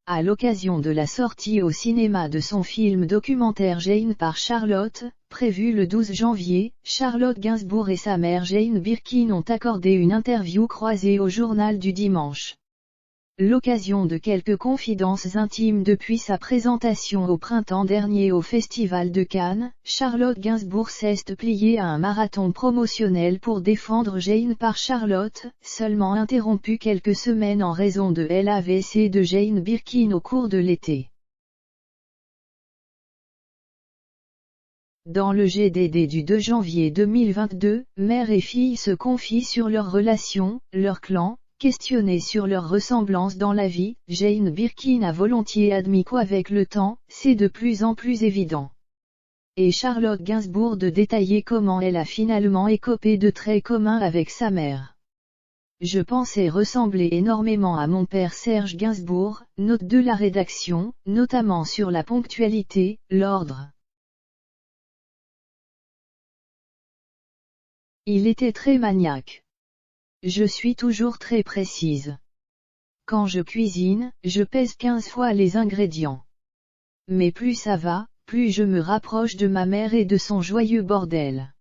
À l'occasion de la sortie au cinéma de son film documentaire Jane par Charlotte, prévu le 12 janvier, Charlotte Gainsbourg et sa mère Jane Birkin ont accordé une interview croisée au Journal du Dimanche. L'occasion de quelques confidences intimes depuis sa présentation au printemps dernier au Festival de Cannes, Charlotte Gainsbourg s'est pliée à un marathon promotionnel pour défendre Jane par Charlotte, seulement interrompu quelques semaines en raison de l'AVC de Jane Birkin au cours de l'été. Dans le GDD du 2 janvier 2022, mère et fille se confient sur leur relation, leur clan. Questionnée sur leur ressemblance dans la vie, Jane Birkin a volontiers admis qu'avec le temps, c'est de plus en plus évident. Et Charlotte Gainsbourg de détailler comment elle a finalement écopé de traits communs avec sa mère. Je pensais ressembler énormément à mon père Serge Gainsbourg, note de la rédaction, notamment sur la ponctualité, l'ordre. Il était très maniaque. Je suis toujours très précise. Quand je cuisine, je pèse 15 fois les ingrédients. Mais plus ça va, plus je me rapproche de ma mère et de son joyeux bordel.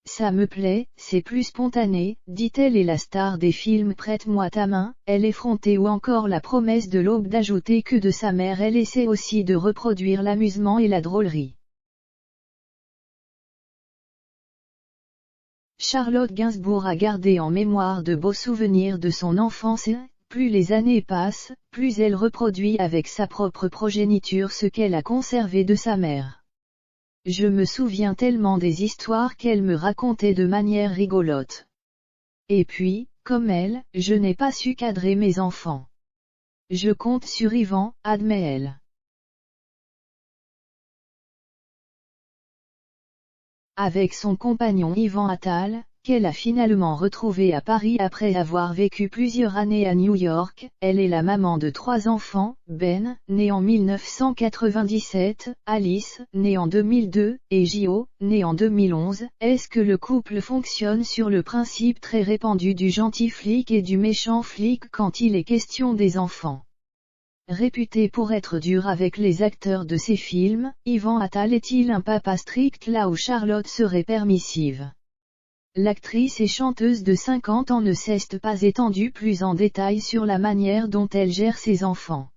Ça me plaît, c'est plus spontané, dit-elle, et la star des films Prête-moi ta main, Elle effrontée ou encore La promesse de l'aube d'ajouter que de sa mère elle essaie aussi de reproduire l'amusement et la drôlerie. Charlotte Gainsbourg a gardé en mémoire de beaux souvenirs de son enfance et, plus les années passent, plus elle reproduit avec sa propre progéniture ce qu'elle a conservé de sa mère. Je me souviens tellement des histoires qu'elle me racontait de manière rigolote. Et puis, comme elle, je n'ai pas su cadrer mes enfants. Je compte sur Yvan, admet-elle. Avec son compagnon Yvan Attal, qu'elle a finalement retrouvé à Paris après avoir vécu plusieurs années à New York, elle est la maman de 3 enfants, Ben, né en 1997, Alice, née en 2002, et Gio, né en 2011. Est-ce que le couple fonctionne sur le principe très répandu du gentil flic et du méchant flic quand il est question des enfants? Réputé pour être dur avec les acteurs de ses films, Yvan Attal est-il un papa strict là où Charlotte serait permissive? L'actrice et chanteuse de 50 ans ne s'est pas étendue plus en détail sur la manière dont elle gère ses enfants.